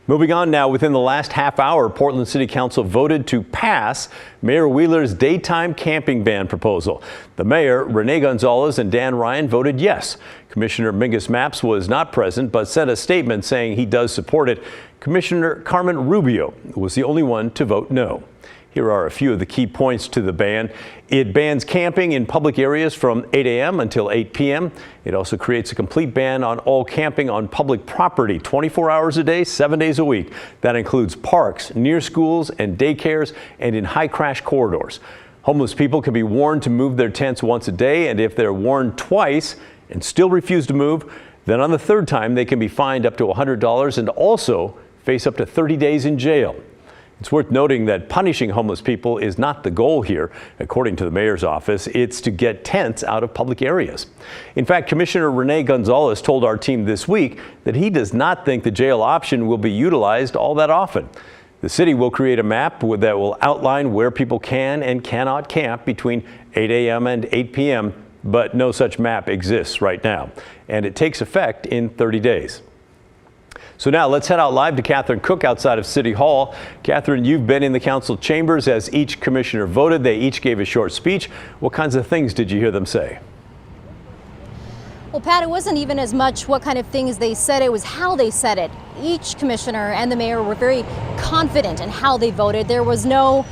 Moving on now, within the last half hour, Portland City Council voted to pass Mayor Wheeler's daytime camping ban proposal. The mayor, Rene Gonzalez, and Dan Ryan voted yes. Commissioner Mingus Mapps was not present, but sent a statement saying he does support it. Commissioner Carmen Rubio was the only one to vote no. Here are a few of the key points to the ban. It bans camping in public areas from 8 a.m. until 8 p.m. It also creates a complete ban on all camping on public property, 24 hours a day, 7 days a week. That includes parks, near schools and daycares, and in high crash corridors. Homeless people can be warned to move their tents once a day, and if they're warned twice and still refuse to move, then on the third time they can be fined up to $100 and also face up to 30 days in jail. It's worth noting that punishing homeless people is not the goal here. According to the mayor's office, it's to get tents out of public areas. In fact, Commissioner Rene Gonzalez told our team this week that he does not think the jail option will be utilized all that often. The city will create a map that will outline where people can and cannot camp between 8 a.m. and 8 p.m., but no such map exists right now, and it takes effect in 30 days. So now let's head out live to Catherine Cook outside of City Hall. Catherine, you've been in the council chambers as each commissioner voted. They each gave a short speech. What kinds of things did you hear them say? Well, Pat, it wasn't even as much what kind of things they said, it was how they said it. Each commissioner and the mayor were very confident in how they voted. There was no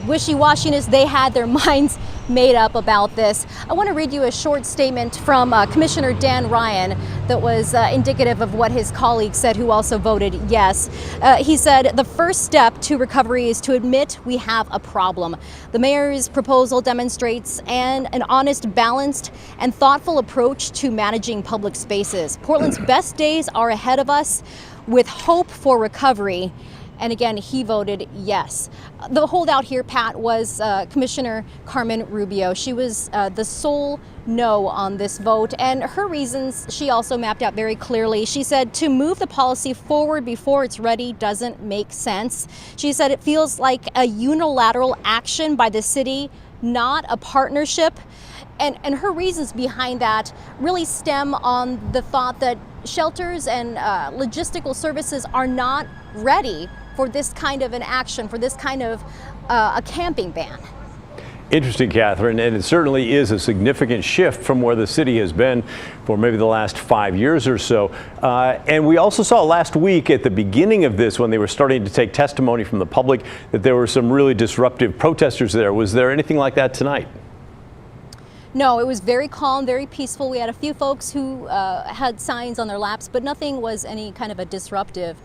wishy-washiness. They had their minds made up about this. I want to read you a short statement from Commissioner Dan Ryan that was indicative of what his colleague said, who also voted yes. He said, "The first step to recovery is to admit we have a problem. The mayor's proposal demonstrates an honest, balanced, and thoughtful approach to managing public spaces. Portland's best days are ahead of us with hope for recovery." And again, he voted yes. The holdout here, Pat, was Commissioner Carmen Rubio. She was the sole no on this vote, and her reasons she also mapped out very clearly. She said to move the policy forward before it's ready doesn't make sense. She said it feels like a unilateral action by the city, not a partnership. And her reasons behind that really stem on the thought that shelters and logistical services are not ready for this kind of an action, for this kind of a camping ban. Interesting, Catherine, and it certainly is a significant shift from where the city has been for maybe the last 5 years or so. And we also saw last week at the beginning of this, when they were starting to take testimony from the public, that there were some really disruptive protesters there. Was there anything like that tonight? No, it was very calm, very peaceful. We had a few folks who had signs on their laps, but nothing was any kind of a disruptive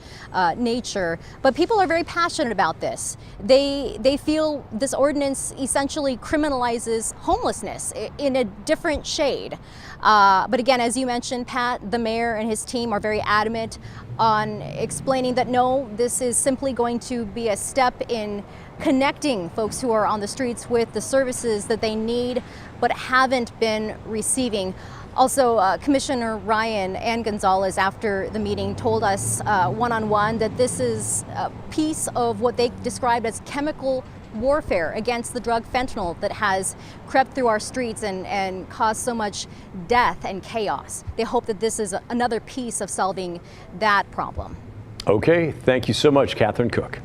nature. But people are very passionate about this. They feel this ordinance essentially criminalizes homelessness in a different shade. But again, as you mentioned, Pat, the mayor and his team are very adamant on explaining that no, this is simply going to be a step in connecting folks who are on the streets with the services that they need but haven't been receiving. Also, Commissioner Ryan and Gonzalez after the meeting told us one-on-one that this is a piece of what they described as chemical warfare against the drug fentanyl that has crept through our streets and caused so much death and chaos. They hope that this is another piece of solving that problem. Okay, thank you so much, Catherine Cook.